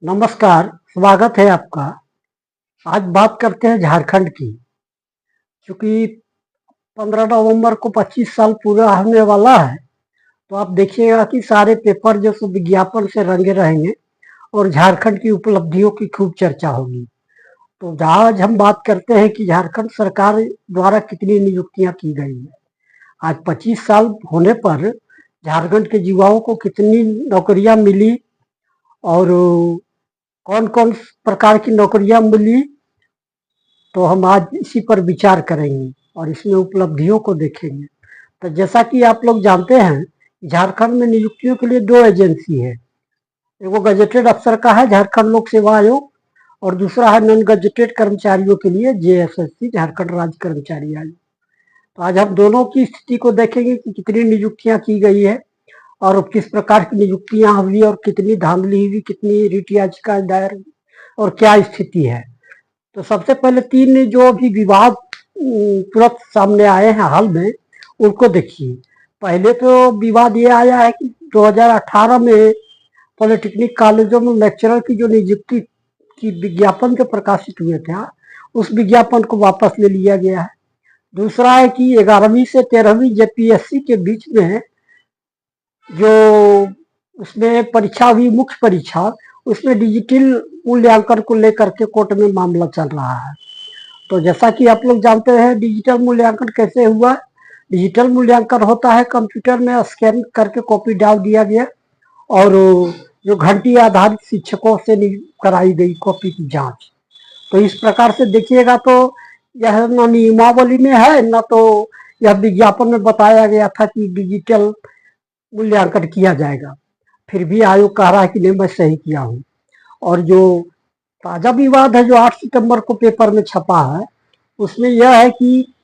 नमस्कार, स्वागत है आपका। आज बात करते हैं झारखंड की। क्योंकि 15 नवंबर को 25 साल पूरा होने वाला है, तो आप देखिएगा कि सारे पेपर जो सो विज्ञापन से रंगे रहेंगे और झारखंड की उपलब्धियों की खूब चर्चा होगी। तो आज हम बात करते हैं कि झारखंड सरकार द्वारा कितनी नियुक्तियां की गई है। आज 25 साल होने पर झारखंड के युवाओं को कितनी नौकरियां मिली और कौन कौन प्रकार की नौकरियां मिली, तो हम आज इसी पर विचार करेंगे और इसमें उपलब्धियों को देखेंगे। तो जैसा कि आप लोग जानते हैं, झारखंड में नियुक्तियों के लिए दो एजेंसी है। एगो गजेटेड अफसर का है झारखंड लोक सेवा आयोग, और दूसरा है नॉन गजेटेड कर्मचारियों के लिए जेएसएससी, झारखंड राज्य कर्मचारी आयोग। तो आज हम दोनों की स्थिति को देखेंगे कि कितनी नियुक्तियां की गई है और किस प्रकार की नियुक्तियां हुई और कितनी धांधली हुई, कितनी रिट याचिका दायर हुई और क्या स्थिति है। तो सबसे पहले तीन जो भी विवाद तुरंत सामने आए हैं हाल में, उनको देखिए। पहले तो विवाद ये आया है कि 2018 में पॉलिटेक्निक कॉलेजों में लेक्चरर की जो नियुक्ति की विज्ञापन जो प्रकाशित हुए थे, उस विज्ञापन को वापस ले लिया गया है। दूसरा है कि 11वीं से 13वीं जेपीएससी के बीच में जो उसमें परीक्षा हुई, मुख्य परीक्षा, उसमें डिजिटल मूल्यांकन को लेकर के कोर्ट में मामला चल रहा है। तो जैसा कि आप लोग जानते हैं, डिजिटल मूल्यांकन कैसे हुआ। डिजिटल मूल्यांकन होता है कंप्यूटर में स्कैन करके कॉपी डाल दिया गया और जो घंटी आधारित शिक्षकों से कराई गई कॉपी की जांच। तो इस प्रकार से देखिएगा तो यह न नियमावली में है, न तो यह विज्ञापन में बताया गया था कि डिजिटल मूल्यांकन किया जाएगा। फिर भी आयोग कह रहा है कि नहीं, मैं सही किया हूँ। और जो ताजा विवाद है जो 8 सितंबर को पेपर में छपा है, उसमें यह है कि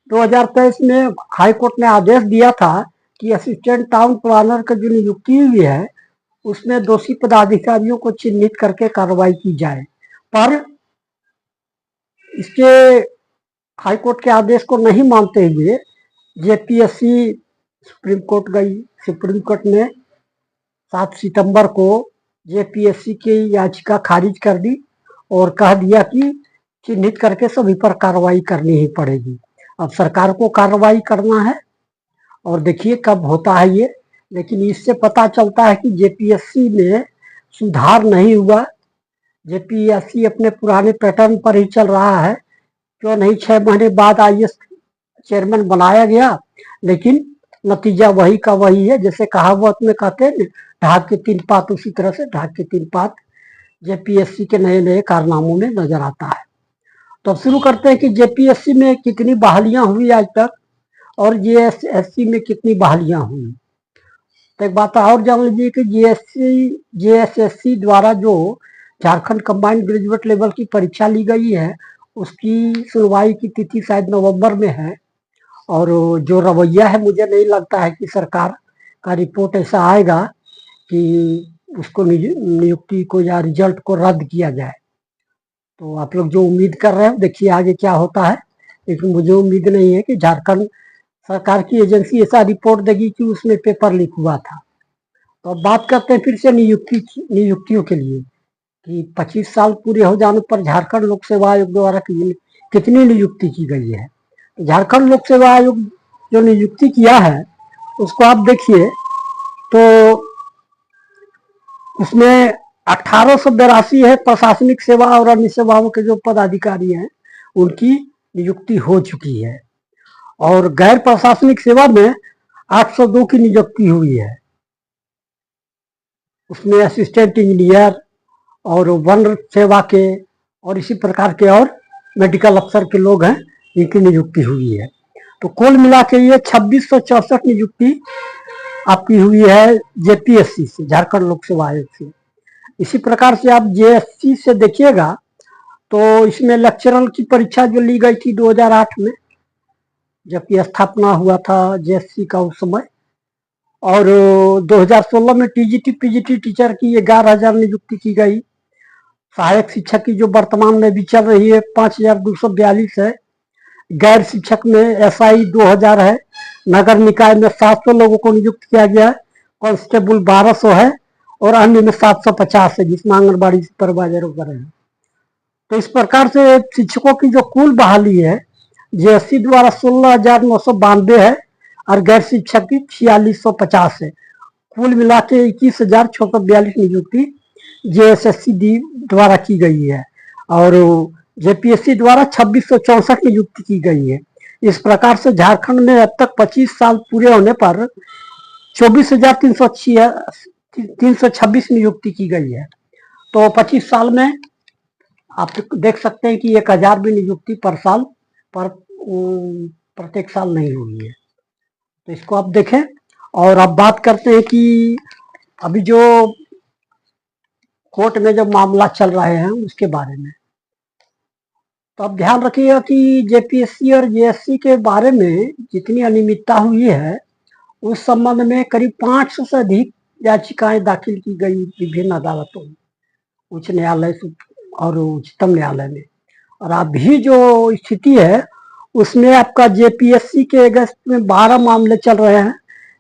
2023 में हाई कोर्ट ने आदेश दिया था कि असिस्टेंट टाउन प्लानर का जो नियुक्ति हुई है, उसमें दोषी पदाधिकारियों को चिन्हित करके कार्रवाई की जाए। पर इसके हाई कोर्ट के आदेश को नहीं मानते हुए जेपीएससी सुप्रीम कोर्ट गई। सुप्रीम कोर्ट ने 7 सितंबर को जेपीएससी की याचिका खारिज कर दी और कह दिया कि चिन्हित करके सभी पर कार्रवाई करनी ही पड़ेगी। अब सरकार को कार्रवाई करना है और देखिए कब होता है ये। लेकिन इससे पता चलता है कि जेपीएससी में सुधार नहीं हुआ। जेपीएससी अपने पुराने पैटर्न पर ही चल रहा है। क्यों नहीं 6 महीने बाद आईएएस चेयरमैन बनाया गया, लेकिन नतीजा वही का वही है। जैसे कहावत में कहते हैं, ढाक के 3 पात, उसी तरह से ढाक के 3 पात जेपीएससी के नए नए कारनामों में नजर आता है। तो अब शुरू करते हैं कि जेपीएससी में कितनी बहालियां हुई आज तक और जेएसएससी में कितनी बहालियां हुई। तो एक बात और जान लीजिए कि जेएसएससी द्वारा जो झारखंड कंबाइंड ग्रेजुएट लेवल की परीक्षा ली गई है, उसकी सुनवाई की तिथि शायद नवंबर में है। और जो रवैया है, मुझे नहीं लगता है कि सरकार का रिपोर्ट ऐसा आएगा कि उसको नियुक्ति को या रिजल्ट को रद्द किया जाए। तो आप लोग जो उम्मीद कर रहे हैं, देखिए आगे क्या होता है। लेकिन मुझे उम्मीद नहीं है कि झारखंड सरकार की एजेंसी ऐसा रिपोर्ट देगी कि उसमें पेपर लीक हुआ था। तो अब बात करते हैं फिर से नियुक्तियों के लिए कि 25 साल पूरे हो जाने पर झारखंड लोक सेवा आयोग द्वारा कितनी नियुक्ति की गई है। तो झारखंड लोक सेवा आयोग जो नियुक्ति किया है, उसको आप देखिए तो उसमें 1882 है प्रशासनिक सेवा और अन्य सेवाओं के जो पदाधिकारी हैं, उनकी नियुक्ति हो चुकी है। और गैर प्रशासनिक सेवा में 802 की नियुक्ति हुई है। उसमें असिस्टेंट इंजीनियर और वन सेवा के और इसी प्रकार के और मेडिकल अफसर के लोग हैं, इनकी नियुक्ति हुई है। तो कुल मिला के ये 2664 नियुक्ति आपकी हुई है जेपीएससी से, झारखंड लोक सेवा आयोग से। इसी प्रकार से आप जेएससी से देखिएगा तो इसमें लेक्चरर की परीक्षा जो ली गई थी 2008 में, जबकि स्थापना हुआ था जेएससी का उस समय, और 2016 में टीजीटी पीजीटी टीचर की 11,000 नियुक्ति की गई। सहायक शिक्षक की जो वर्तमान में भी चल रही है 5,242 है। गैर शिक्षक में एसआई 2000 है। नगर निकाय में 700 लोगों को नियुक्त किया गया है। कांस्टेबल 1200 है और अन्य में 750 है, जिसमें आंगनबाड़ी सुपरवाइजर वगैरह है। तो इस प्रकार से शिक्षकों की जो कुल बहाली है जेएससी द्वारा 16,992 है और गैर शिक्षक की 4650 है। कुल मिला के 21,642 नियुक्ति जेएसएससी द्वारा की गई है और जेपीएससी द्वारा 2664 नियुक्ति की गई है। इस प्रकार से झारखंड में अब तक 25 साल पूरे होने पर 24,326 नियुक्ति की गई है। तो 25 साल में आप देख सकते हैं कि 1,000 भी नियुक्ति पर साल पर प्रत्येक साल नहीं हुई है। तो इसको आप देखें और अब बात करते हैं कि अभी जो कोर्ट में जो मामला चल रहे हैं उसके बारे में। तो आप ध्यान रखिएगा कि जेपीएससी और जेएससी के बारे में जितनी अनियमितता हुई है उस संबंध में करीब 500 से अधिक याचिकाएं दाखिल की गई विभिन्न अदालतों में, उच्च न्यायालय और उच्चतम न्यायालय में। और अभी जो स्थिति है उसमें आपका जेपीएससी के अगस्त में 12 मामले चल रहे हैं,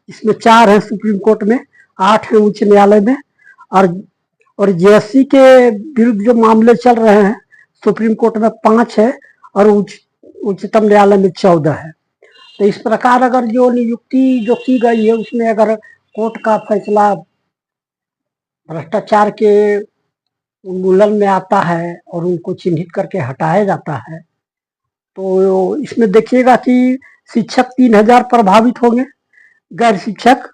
इसमें 4 हैं सुप्रीम कोर्ट में, 8 हैं उच्च न्यायालय में और जेएससी के विरुद्ध जो मामले चल रहे हैं सुप्रीम कोर्ट में 5 है और उच्चतम न्यायालय में 14 है। तो इस प्रकार अगर जो नियुक्ति जो की गई है उसमें अगर कोर्ट का फैसला भ्रष्टाचार के उन्मूलन में आता है और उनको चिन्हित करके हटाया जाता है तो इसमें देखिएगा कि शिक्षक 3,000 प्रभावित होंगे, गैर शिक्षक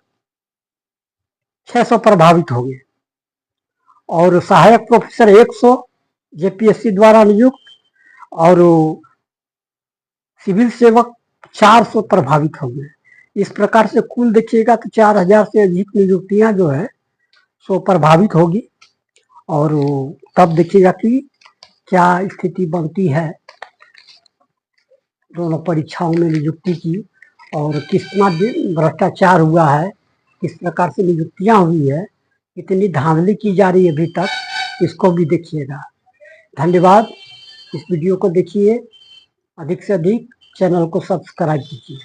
600 प्रभावित होंगे और सहायक प्रोफेसर 100 जेपीएससी द्वारा नियुक्त और सिविल सेवक 400 प्रभावित होंगे। इस प्रकार से कुल देखिएगा तो 4,000 से अधिक नियुक्तियां जो है सो प्रभावित होगी और तब देखिएगा कि क्या स्थिति बनती है दोनों परीक्षाओं में नियुक्ति की और कितना भ्रष्टाचार हुआ है, किस प्रकार से नियुक्तियां हुई है, कितनी धांधली की जा रही है अभी तक, इसको भी देखिएगा। धन्यवाद। इस वीडियो को देखिए, अधिक से अधिक चैनल को सब्सक्राइब कीजिए।